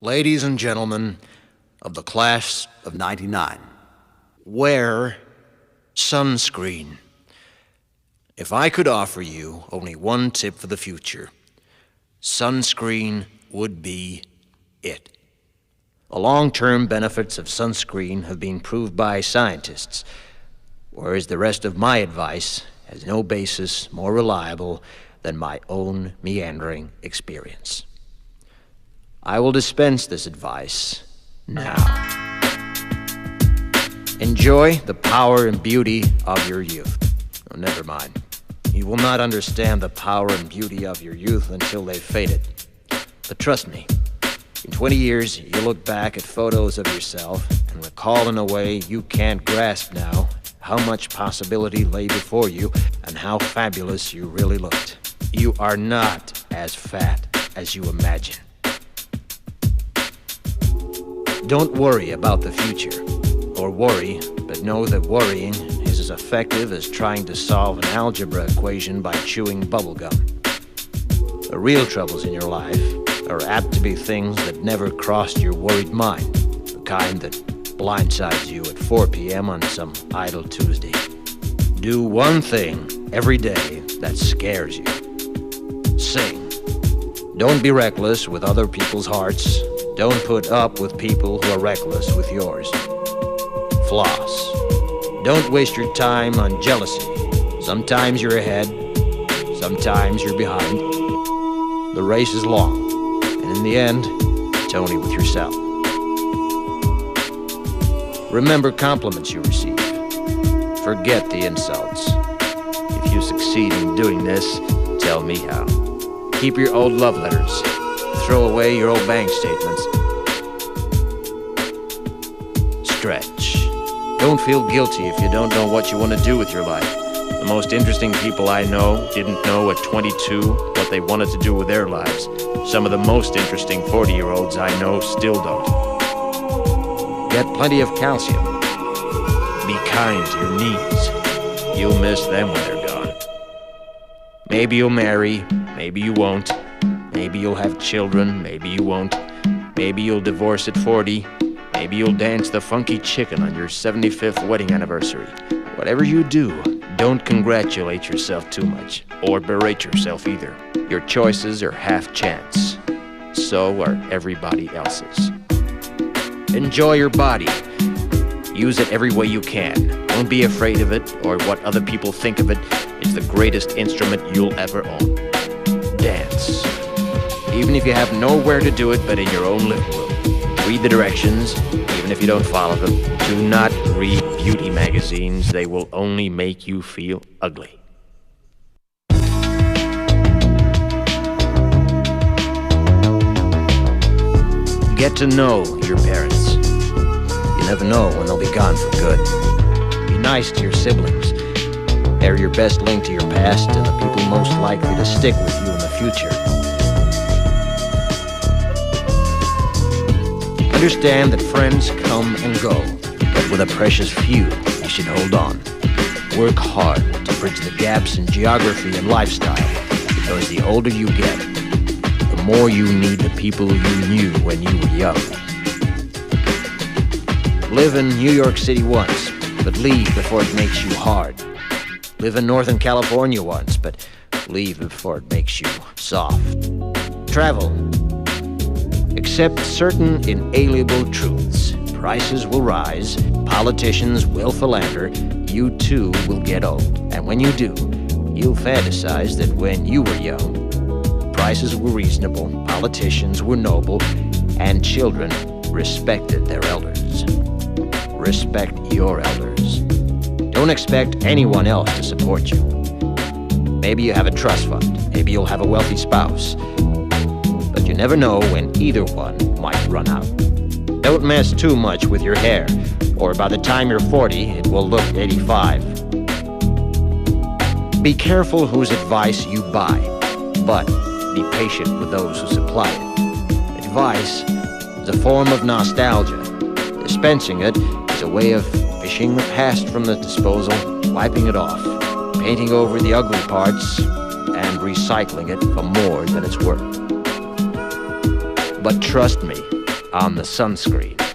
Ladies and gentlemen of the class of '99, wear sunscreen. If I could offer you only one tip for the future, sunscreen would be it. The long-term benefits of sunscreen have been proved by scientists, whereas the rest of my advice has no basis more reliable than my own meandering experience. I will dispense this advice now. Enjoy the power and beauty of your youth. Oh, never mind. You will not understand the power and beauty of your youth until they've faded. But trust me, in 20 years, you'll look back at photos of yourself and recall in a way you can't grasp now how much possibility lay before you and how fabulous you really looked. You are not as fat as you imagine. Don't worry about the future, or worry, but know that worrying is as effective as trying to solve an algebra equation by chewing bubblegum. The real troubles in your life are apt to be things that never crossed your worried mind, the kind that blindsides you at 4 p.m. on some idle Tuesday. Do one thing every day that scares you. Sing. Don't be reckless with other people's hearts. Don't put up with people who are reckless with yours. Floss. Don't waste your time on jealousy. Sometimes you're ahead, sometimes you're behind. The race is long, and in the end, it's only with yourself. Remember compliments you receive. Forget the insults. If you succeed in doing this, tell me how. Keep your old love letters. Throw away your old bank statements. Stretch. Don't feel guilty if you don't know what you want to do with your life. The most interesting people I know didn't know at 22 what they wanted to do with their lives. Some of the most interesting 40-year-olds I know still don't. Get plenty of calcium. Be kind to your knees. You'll miss them when they're gone. Maybe you'll marry, maybe you won't. Maybe you'll have children, maybe you won't. Maybe you'll divorce at 40. Maybe you'll dance the funky chicken on your 75th wedding anniversary. Whatever you do, don't congratulate yourself too much, or berate yourself either. Your choices are half chance. So are everybody else's. Enjoy your body. Use it every way you can. Don't be afraid of it, or what other people think of it. It's the greatest instrument you'll ever own. Dance. Even if you have nowhere to do it but in your own living room. Read the directions, even if you don't follow them. Do not read beauty magazines. They will only make you feel ugly. Get to know your parents. You never know when they'll be gone for good. Be nice to your siblings. They're your best link to your past and the people most likely to stick with you in the future. Understand that friends come and go, but with a precious few, you should hold on. Work hard to bridge the gaps in geography and lifestyle, because the older you get, the more you need the people you knew when you were young. Live in New York City once, but leave before it makes you hard. Live in Northern California once, but leave before it makes you soft. Travel. Accept certain inalienable truths. Prices will rise, politicians will philander, you too will get old. And when you do, you'll fantasize that when you were young, prices were reasonable, politicians were noble, and children respected their elders. Respect your elders. Don't expect anyone else to support you. Maybe you have a trust fund, maybe you'll have a wealthy spouse. But you never know when either one might run out. Don't mess too much with your hair, or by the time you're 40, it will look 85. Be careful whose advice you buy, but be patient with those who supply it. Advice is a form of nostalgia. Dispensing it is a way of fishing the past from the disposal, wiping it off, painting over the ugly parts, and recycling it for more than it's worth. But trust me, on the Sunscreen.